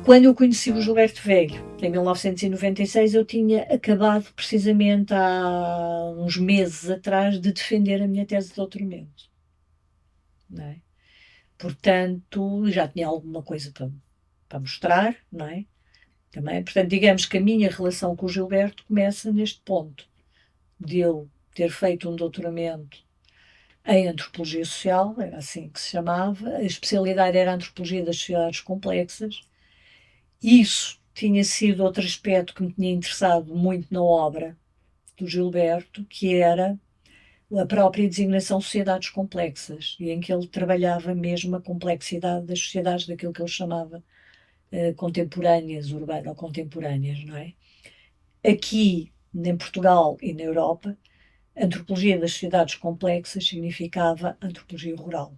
quando eu conheci o Gilberto Velho, em 1996, eu tinha acabado precisamente há uns meses atrás de defender a minha tese de doutoramento, não é? Portanto, já tinha alguma coisa para mostrar, não é? Também, portanto, digamos que a minha relação com o Gilberto começa neste ponto, de eu ter feito um doutoramento em Antropologia Social, era assim que se chamava, a especialidade era a Antropologia das Sociedades Complexas. Isso tinha sido outro aspecto que me tinha interessado muito na obra do Gilberto, que era a própria designação sociedades complexas, e em que ele trabalhava mesmo a complexidade das sociedades, daquilo que ele chamava contemporâneas, urbano-contemporâneas, não é? Aqui, em Portugal e na Europa, a antropologia das sociedades complexas significava antropologia rural.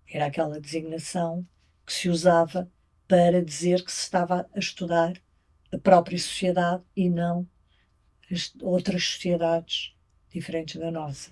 Era aquela designação que se usava para dizer que se estava a estudar a própria sociedade e não as outras sociedades diferentes da nossa.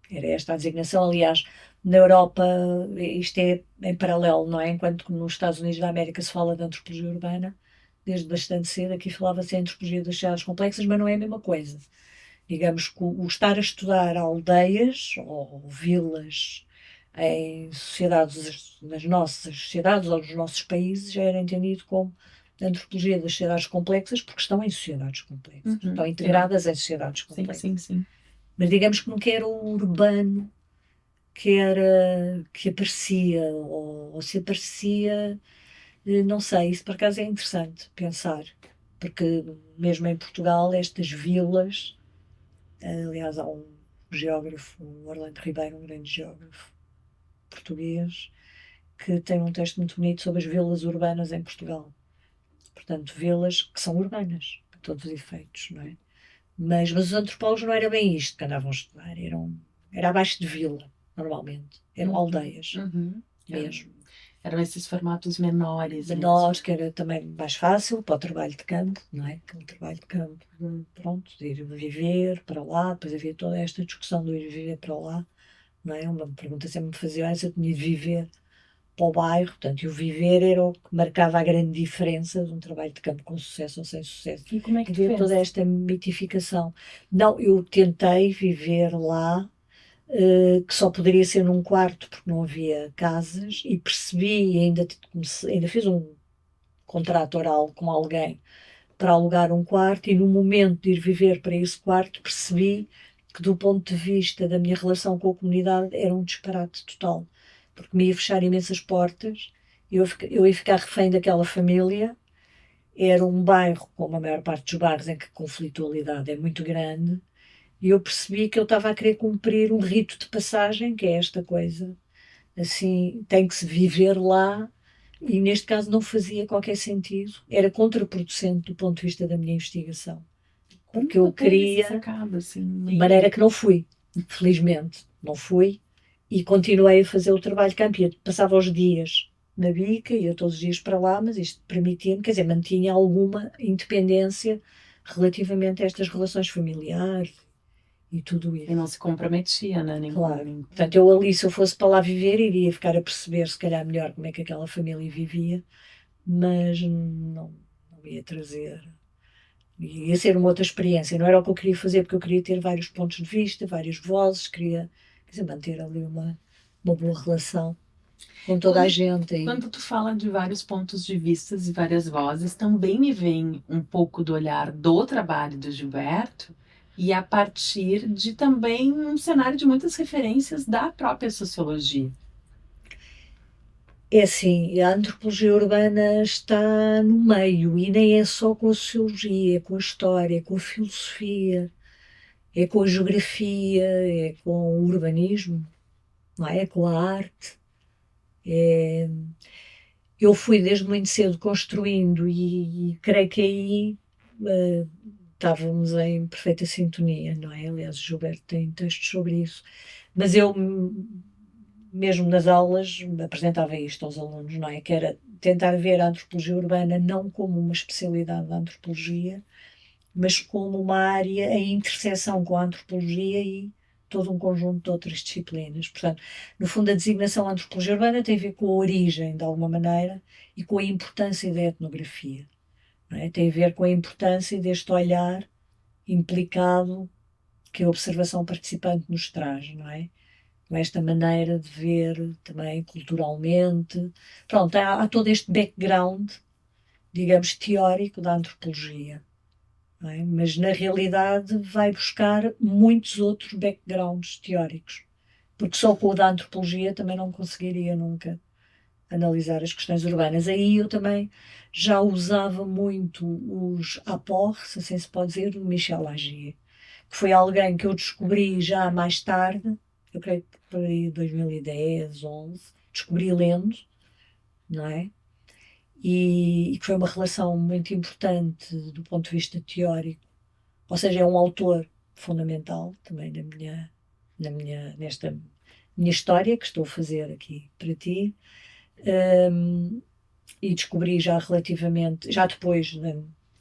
Era esta a designação. Aliás, na Europa isto é em paralelo, não é? Enquanto que nos Estados Unidos da América se fala de antropologia urbana, desde bastante cedo, aqui falava-se em antropologia das sociedades complexas, mas não é a mesma coisa. Digamos que o estar a estudar aldeias ou vilas em sociedades, nas nossas sociedades ou nos nossos países, já era entendido como antropologia das sociedades complexas, porque estão em sociedades complexas, estão integradas em sociedades complexas. Sim. Mas digamos que nunca era o urbano que aparecia, ou se aparecia, não sei, isso por acaso é interessante pensar, porque mesmo em Portugal estas vilas, aliás há um geógrafo, o Orlando Ribeiro, um grande geógrafo português, que tem um texto muito bonito sobre as vilas urbanas em Portugal. Portanto, vilas que são urbanas, para todos os efeitos, não é? Mas os antropólogos não era bem isto que andavam a estudar, era abaixo de vila, normalmente. Eram aldeias, mesmo. Eram esses formatos menores. Menores, que era também mais fácil para o trabalho de campo, não é? Aquele trabalho de campo, pronto, de ir viver para lá, depois havia toda esta discussão do ir viver para lá, não é? Uma pergunta sempre me fazia, se eu tinha de viver para o bairro, portanto, e o viver era o que marcava a grande diferença de um trabalho de campo com sucesso ou sem sucesso. E como é que havia toda esta mitificação. Não, eu tentei viver lá, que só poderia ser num quarto porque não havia casas, e percebi, e ainda fiz um contrato oral com alguém para alugar um quarto, e no momento de ir viver para esse quarto percebi que, do ponto de vista da minha relação com a comunidade, era um disparate total, porque me ia fechar imensas portas, eu ia ficar refém daquela família. Era um bairro, como a maior parte dos bairros, em que a conflitualidade é muito grande, e eu percebi que eu estava a querer cumprir um rito de passagem, que é esta coisa, assim, tem que se viver lá, e neste caso não fazia qualquer sentido, era contraproducente do ponto de vista da minha investigação, porque eu queria, de maneira que não fui, felizmente, não fui, e continuei a fazer o trabalho de campo, passava os dias na bica, ia todos os dias para lá, mas isto permitia-me, quer dizer, mantinha alguma independência relativamente a estas relações familiares e tudo isso. E não se comprometia, né? Claro. Portanto, eu ali, se eu fosse para lá viver, iria ficar a perceber, se calhar, melhor como é que aquela família vivia, mas não ia trazer. Ia ser uma outra experiência. Não era o que eu queria fazer, porque eu queria ter vários pontos de vista, várias vozes, queria, quer dizer, manter ali uma boa relação com toda a gente. Quando tu fala de vários pontos de vista e várias vozes, também me vem um pouco do olhar do trabalho do Gilberto, e a partir de também um cenário de muitas referências da própria sociologia. É assim, a antropologia urbana está no meio, e nem é só com a sociologia, é com a história, é com a filosofia, é com a geografia, é com o urbanismo, não é? É com a arte. Eu fui desde muito cedo construindo, e creio que aí estávamos em perfeita sintonia, não é? Aliás, o Gilberto tem textos sobre isso. Mas eu, mesmo nas aulas, apresentava isto aos alunos, não é? Que era tentar ver a antropologia urbana não como uma especialidade da antropologia, mas como uma área em interseção com a antropologia e todo um conjunto de outras disciplinas. Portanto, no fundo, a designação antropologia urbana tem a ver com a origem, de alguma maneira, e com a importância da etnografia. Não é? Tem a ver com a importância deste olhar implicado que a observação participante nos traz, não é? Com esta maneira de ver também culturalmente. Pronto, há todo este background, digamos, teórico da antropologia. Não é? Mas na realidade vai buscar muitos outros backgrounds teóricos, porque só com o da antropologia também não conseguiria nunca analisar as questões urbanas. Aí eu também já usava muito os apports, se assim se pode dizer, do Michel Agier, que foi alguém que eu descobri já mais tarde, eu creio que por aí 2010, 11, descobri lendo, não é? E que foi uma relação muito importante do ponto de vista teórico. Ou seja, é um autor fundamental também nesta minha história que estou a fazer aqui para ti. E descobri já relativamente, já depois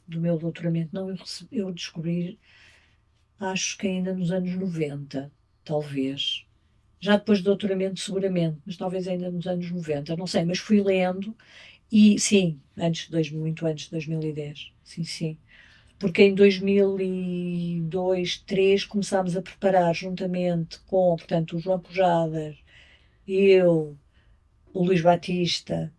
do meu doutoramento, não, eu descobri, acho que ainda nos anos 90, talvez. Já depois do doutoramento, seguramente, mas talvez ainda nos anos 90, não sei, mas fui lendo e sim, muito antes de 2010, sim, sim. Porque em 2002, 2003 começámos a preparar juntamente com, portanto, o João Pujadas, eu, o Luís Batista,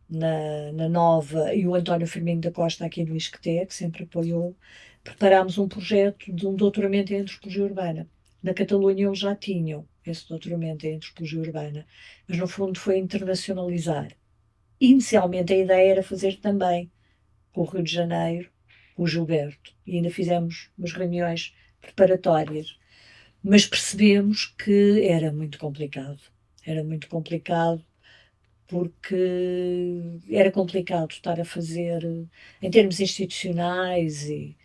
na Nova, e o António Firmino da Costa aqui no ISCTE, que sempre apoiou, preparámos um projeto de um doutoramento em antropologia urbana. Na Catalunha eles já tinham esse doutoramento em antropologia urbana, mas no fundo foi internacionalizar. Inicialmente a ideia era fazer também com o Rio de Janeiro, com o Gilberto, e ainda fizemos umas reuniões preparatórias, mas percebemos que era muito complicado. Era muito complicado porque era complicado estar a fazer em termos institucionais e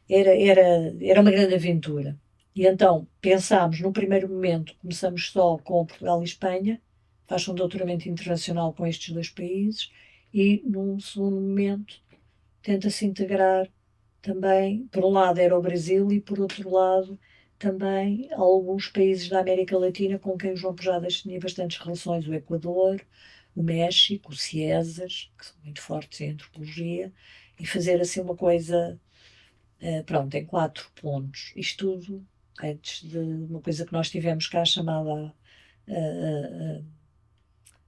era uma grande aventura. E então pensámos, no primeiro momento, começamos só com Portugal e Espanha, faz um doutoramento internacional com estes dois países, e num segundo momento tenta-se integrar também, por um lado era o Brasil e por outro lado também alguns países da América Latina com quem o João Pujadas tinha bastantes relações, o Equador, o México, o Ciesas, que são muito fortes em antropologia, e fazer assim uma coisa, pronto, em 4 pontos. Isto tudo antes de uma coisa que nós tivemos cá chamada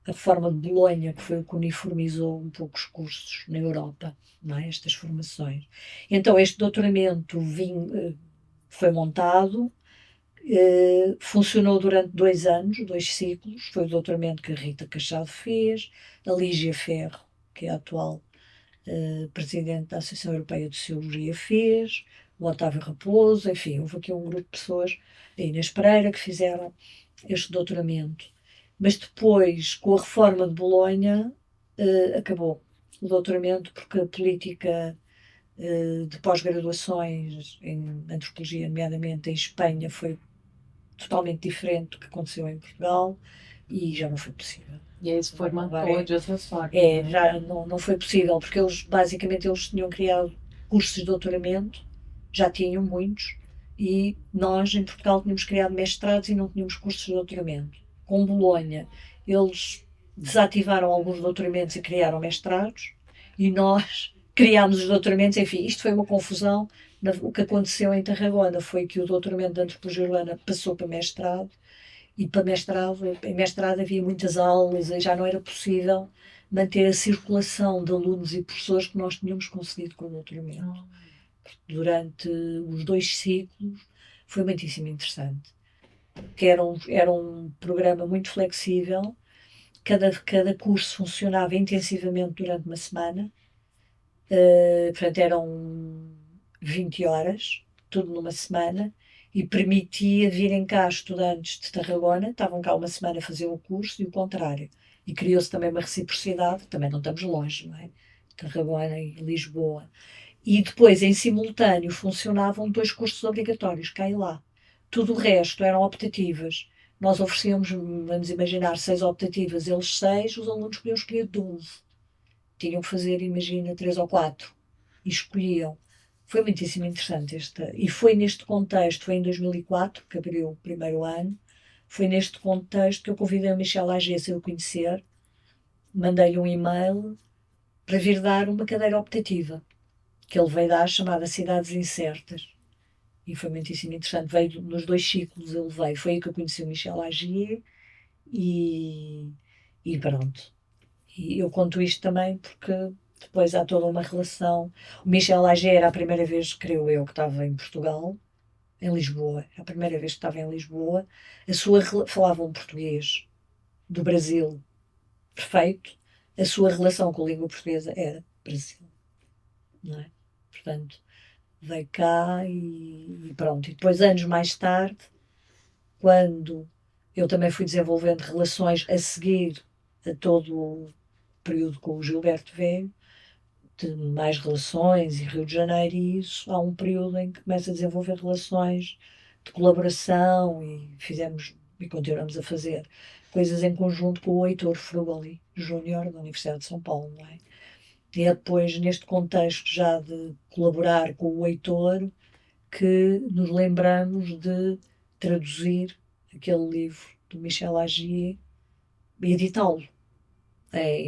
a reforma de Bolonha, que foi o que uniformizou um pouco os cursos na Europa, não é? Estas formações. Então, este doutoramento foi montado, funcionou durante 2 anos, 2 ciclos. Foi o doutoramento que a Rita Cachado fez, a Lígia Ferro, que é a atual presidente da Associação Europeia de Sociologia, fez, o Otávio Raposo, enfim, houve aqui um grupo de pessoas, a Inês Pereira, que fizeram este doutoramento. Mas depois, com a reforma de Bolonha, acabou o doutoramento, porque a política de pós-graduações em antropologia, nomeadamente em Espanha, foi totalmente diferente do que aconteceu em Portugal e já não foi possível. E aí se formatou de outra forma. Já não foi possível, porque basicamente eles tinham criado cursos de doutoramento, já tinham muitos, e nós em Portugal tínhamos criado mestrados e não tínhamos cursos de doutoramento. Com Bolonha, eles desativaram alguns doutoramentos e criaram mestrados, e nós criámos os doutoramentos. Enfim, isto foi uma confusão. O que aconteceu em Tarragona foi que o doutoramento de antropologia urbana passou para mestrado, e para em mestrado havia muitas aulas e já não era possível manter a circulação de alunos e professores que nós tínhamos conseguido com o doutoramento. Durante os 2 ciclos foi muitíssimo interessante, porque era um programa muito flexível. Cada curso funcionava intensivamente durante uma semana, portanto eram 20 horas, tudo numa semana, e permitia virem cá estudantes de Tarragona, estavam cá uma semana a fazer o curso, e o contrário. E criou-se também uma reciprocidade, também não estamos longe, não é? Tarragona e Lisboa. E depois, em simultâneo, funcionavam 2 cursos obrigatórios, cá e lá. Tudo o resto eram optativas. Nós oferecíamos, vamos imaginar, 6 optativas, eles 6, os alunos podiam escolher 12. Tinham que fazer, imagina, 3 ou 4. E escolhiam. Foi muitíssimo interessante e foi neste contexto, foi em 2004, que abriu o primeiro ano, foi neste contexto que eu convidei o Michel Agês a o conhecer, mandei-lhe um e-mail para vir dar uma cadeira optativa, que ele veio dar, chamada Cidades Incertas. E foi muitíssimo interessante. Veio nos 2 ciclos, ele veio. Foi aí que eu conheci o Michel Agier e, e pronto. E eu conto isto também porque depois há toda uma relação. O Michel Agier era a primeira vez, creio eu, que estava em Portugal, em Lisboa. A primeira vez que estava em Lisboa. Falava um português do Brasil perfeito. A sua relação com a língua portuguesa era Brasil, não é? Portanto, veio cá e pronto. E depois, anos mais tarde, quando eu também fui desenvolvendo relações a seguir a todo o período com o Gilberto Velho, de mais relações e Rio de Janeiro, e isso, há um período em que começa a desenvolver relações de colaboração e fizemos e continuamos a fazer coisas em conjunto com o Heitor Frugali Júnior da Universidade de São Paulo, não é? E é depois, neste contexto já de colaborar com o Heitor, que nos lembramos de traduzir aquele livro do Michel Agier e editá-lo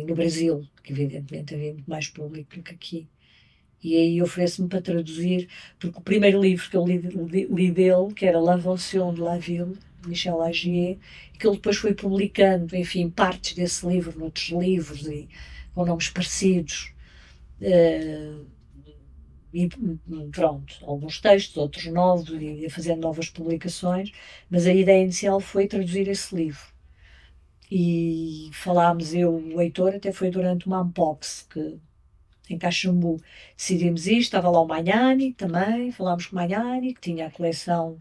no Brasil, que evidentemente havia muito mais público do que aqui. E aí ofereço-me para traduzir, porque o primeiro livro que eu li dele, que era L'Invention de la Ville, de Michel Agier, e que ele depois foi publicando, enfim, partes desse livro noutros livros e com nomes parecidos. E pronto, alguns textos, outros novos, e fazendo novas publicações, mas a ideia inicial foi traduzir esse livro. E falámos, eu e o Heitor, até foi durante uma Unbox, que em Caxambu decidimos isto, estava lá o Magnani também, falámos com o Magnani, que tinha a coleção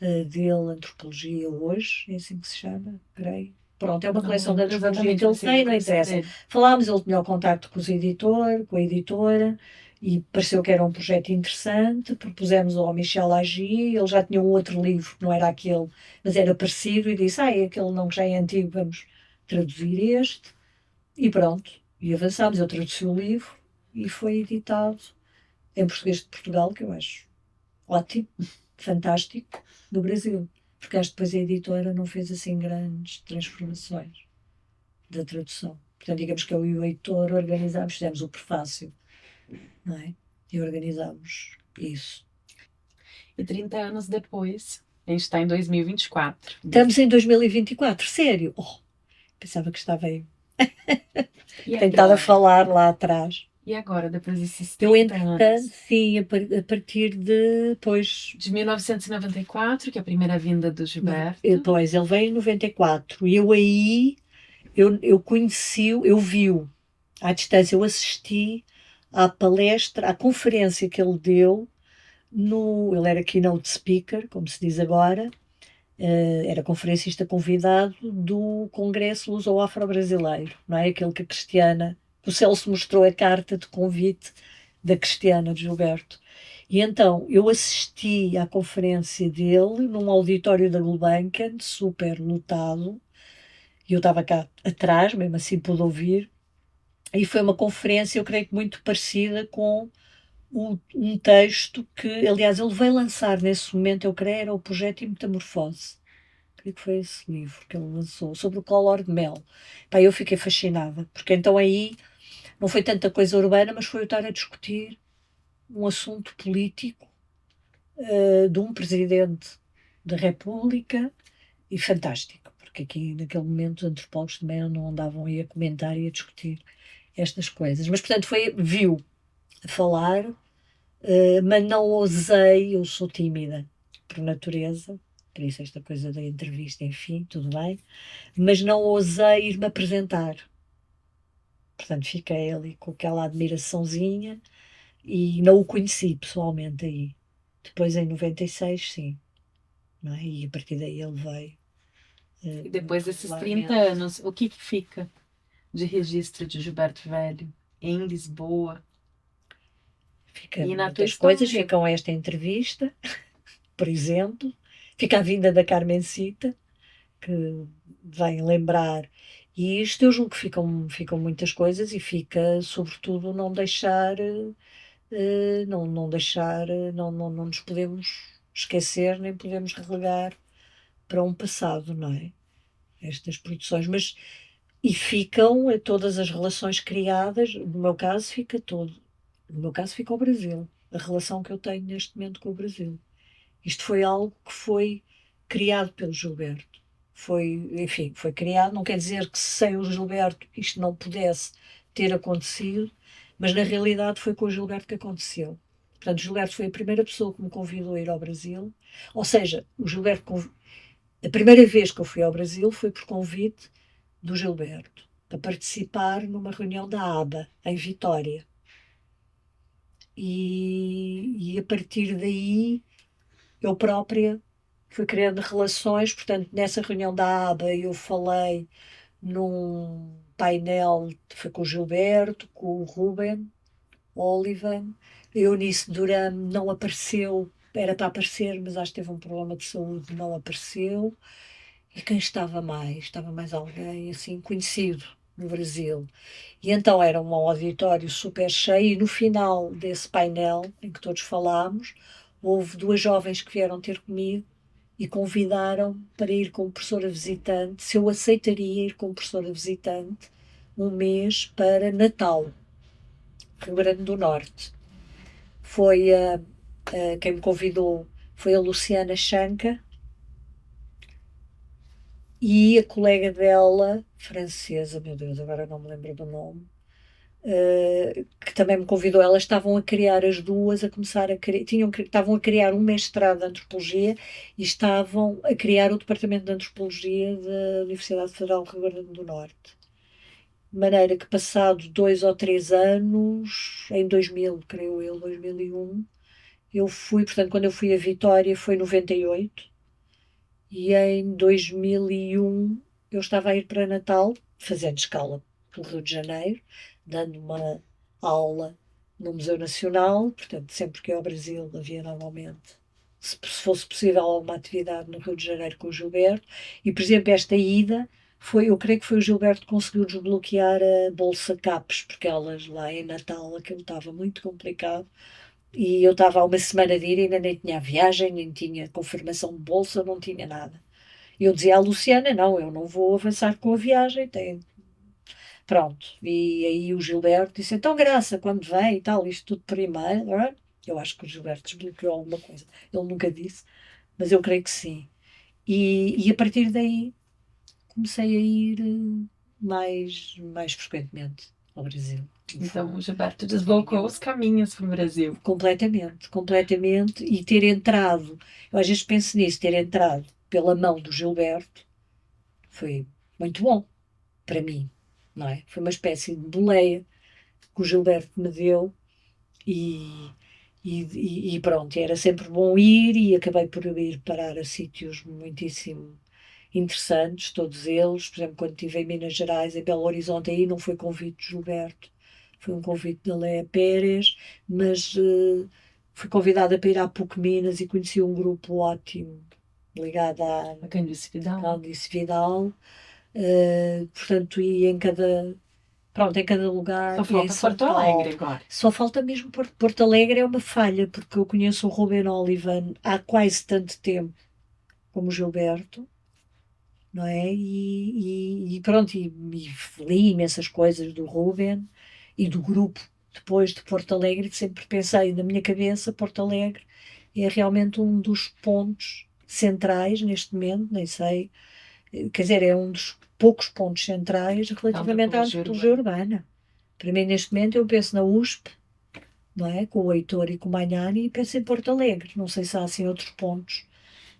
dele, Antropologia Hoje, é assim que se chama, creio. Pronto, é uma coleção de antropologia que ele tem, não interessa. Falámos, ele tinha o contacto com com a editora, e pareceu que era um projeto interessante, propusemos ao Michel Agier, ele já tinha um outro livro, que não era aquele, mas era parecido, e disse, aquele não que já é antigo, vamos traduzir este, e pronto, e avançámos, eu traduzi o livro, e foi editado em português de Portugal, que eu acho ótimo, fantástico, do Brasil, porque acho que depois a editora não fez assim grandes transformações da tradução. Portanto, digamos que eu e o Heitor organizámos, fizemos o prefácio, não é? E organizámos isso. E 30 anos depois, a gente está em 2024. Estamos em 2024, sério? Oh, pensava que estava aí. E Tentado a agora? falar lá atrás. E agora, depois desses Eu 30 entretanto, anos? sim, a partir de depois. De 1994, que é a primeira vinda do Gilberto. Depois, ele veio em 94 e eu aí, eu conheci-o, eu vi-o à distância, eu assisti à palestra, à conferência que ele deu, ele era keynote speaker, como se diz agora, era conferencista convidado do Congresso Luso-Afro-Brasileiro, não é? Aquele que a Cristiana, o Celso mostrou a carta de convite da Cristiana de Gilberto. E então eu assisti à conferência dele num auditório da Gulbenkian, super lotado, e eu estava cá atrás, mesmo assim pude ouvir, e foi uma conferência, eu creio que muito parecida com um texto que, aliás, ele veio lançar nesse momento, eu creio, era o Projeto Metamorfose. Creio que foi esse livro que ele lançou, sobre o Collor de Mel. Pá, eu fiquei fascinada, porque então aí não foi tanta coisa urbana, mas foi eu estar a discutir um assunto político de um presidente da República, e fantástico, porque aqui naquele momento os antropólogos também não andavam aí a comentar e a discutir estas coisas. Mas portanto viu a falar, mas não ousei, eu sou tímida por natureza, por isso esta coisa da entrevista, enfim, tudo bem, mas não ousei ir-me apresentar. Portanto, fiquei ali com aquela admiraçãozinha e não o conheci pessoalmente aí. Depois, em 96, sim. Não é? E a partir daí ele veio. E depois desses 30 regularmente. anos, o que fica de registro de Gilberto Velho em Lisboa? Fica E na tua muitas história? coisas, ficam esta entrevista, por exemplo, fica a vinda da Carmencita, que vem lembrar. E isto eu julgo que ficam muitas coisas e fica, sobretudo, não deixar não deixar, não nos podemos esquecer, nem podemos relegar para um passado, não é? Estas produções, mas e ficam todas as relações criadas, no meu caso fica todo, no meu caso fica o Brasil, a relação que eu tenho neste momento com o Brasil. Isto foi algo que foi criado pelo Gilberto. Foi, enfim, foi criado, não quer dizer que sem o Gilberto isto não pudesse ter acontecido, mas na realidade foi com o Gilberto que aconteceu. Portanto, o Gilberto foi a primeira pessoa que me convidou a ir ao Brasil, ou seja, o Gilberto, a primeira vez que eu fui ao Brasil foi por convite do Gilberto, para participar numa reunião da ABA, em Vitória. E a partir daí eu própria fui criando relações, portanto, nessa reunião da ABA eu falei num painel, foi com o Gilberto, com o Ruben Olivan, a Eunice Duran não apareceu, era para aparecer, mas acho que teve um problema de saúde, não apareceu. E quem estava mais? Estava mais alguém assim conhecido no Brasil. E então era um auditório super cheio, e no final desse painel em que todos falámos, houve duas jovens que vieram ter comigo e convidaram para ir como professora visitante, se eu aceitaria ir como professora visitante um mês para Natal, Rio Grande do Norte. Foi quem me convidou foi a Luciana Chanca e a colega dela, francesa, meu Deus, agora não me lembro do nome, que também me convidou. Elas estavam a criar as duas, a começar a criar, estavam a criar um mestrado de antropologia e estavam a criar o departamento de antropologia da Universidade Federal do Rio Grande do Norte. De maneira que, passado 2 ou 3 anos, em 2000, creio eu, 2001, eu fui, portanto, quando eu fui a Vitória foi em 98, e em 2001 eu estava a ir para Natal, fazendo escala pelo Rio de Janeiro, dando uma aula no Museu Nacional, portanto, sempre que ia ao Brasil havia normalmente, se fosse possível, alguma atividade no Rio de Janeiro com o Gilberto. E, por exemplo, esta ida foi, eu creio que foi o Gilberto que conseguiu desbloquear a Bolsa CAPES, porque elas lá em Natal aquilo estava muito complicado. E eu estava há uma semana de ir e ainda nem tinha viagem, nem tinha confirmação de bolsa, não tinha nada. E eu dizia à Luciana: não, eu não vou avançar com a viagem. Pronto. E aí o Gilberto disse: então, Graça, quando vem e tal, isto tudo por e-mail. Não é? Eu acho que o Gilberto desbloqueou alguma coisa. Ele nunca disse, mas eu creio que sim. E a partir daí comecei a ir mais frequentemente ao Brasil. Então, o Gilberto desblocou os caminhos para o Brasil. Completamente, completamente. E ter entrado, eu às vezes penso nisso, ter entrado pela mão do Gilberto foi muito bom para mim, não é? Foi uma espécie de boleia que o Gilberto me deu e, e pronto, era sempre bom ir e acabei por ir parar a sítios muitíssimo interessantes, todos eles. Por exemplo, quando estive em Minas Gerais, em Belo Horizonte, aí não foi convite de Gilberto, foi um convite da Léa Pérez, mas fui convidada para ir à PUC Minas e conheci um grupo ótimo ligado A Candice Vidal. Candice Vidal. Portanto, e em cada lugar. Só falta Porto Alegre agora. Só falta mesmo Porto Alegre, é uma falha, porque eu conheço o Ruben Olivan há quase tanto tempo como o Gilberto, não é? E pronto, e li imensas coisas do Ruben e do grupo depois de Porto Alegre, que sempre pensei na minha cabeça, Porto Alegre é realmente um dos pontos centrais neste momento, nem sei, quer dizer, é um dos poucos pontos centrais relativamente à antropologia urbana. Para mim, neste momento, eu penso na USP, não é? Com o Heitor e com o Magnani, e penso em Porto Alegre. Não sei se há assim outros pontos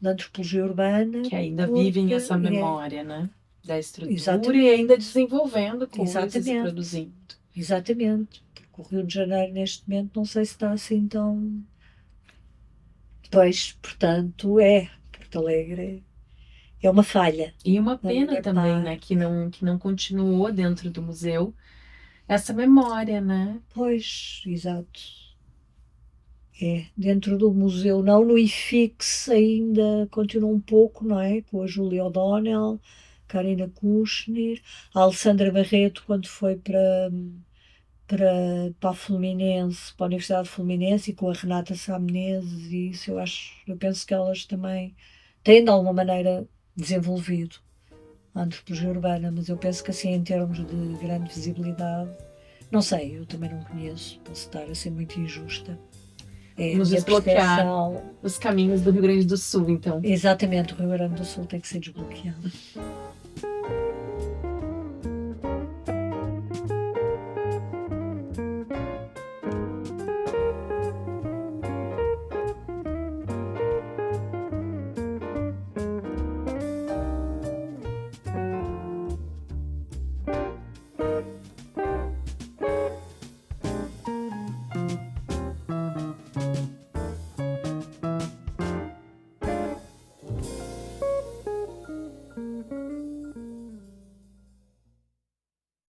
da antropologia urbana. Que ainda vivem essa memória, né? Da estrutura. Exatamente. E ainda desenvolvendo coisas e produzindo. Exatamente. Porque o Rio de Janeiro, neste momento, não sei se está assim tão. Pois, portanto, Porto Alegre é uma falha. E uma pena também, né? Que não continuou dentro do museu essa memória, né? Pois, exato. Dentro do museu não, no IFIX ainda continua um pouco, não é? Com a Julia O'Donnell, Karina Kushner, a Alessandra Barreto, quando foi para para a Fluminense, para a Universidade Fluminense e com a Renata Sá Menezes e isso eu penso que elas também têm de alguma maneira desenvolvido a antropologia urbana, mas eu penso que assim em termos de grande visibilidade, não sei, eu também não conheço, posso estar a ser muito injusta. É a Vamos minha desbloquear percepção. os caminhos do Rio Grande do Sul, então. Exatamente, o Rio Grande do Sul tem que ser desbloqueado.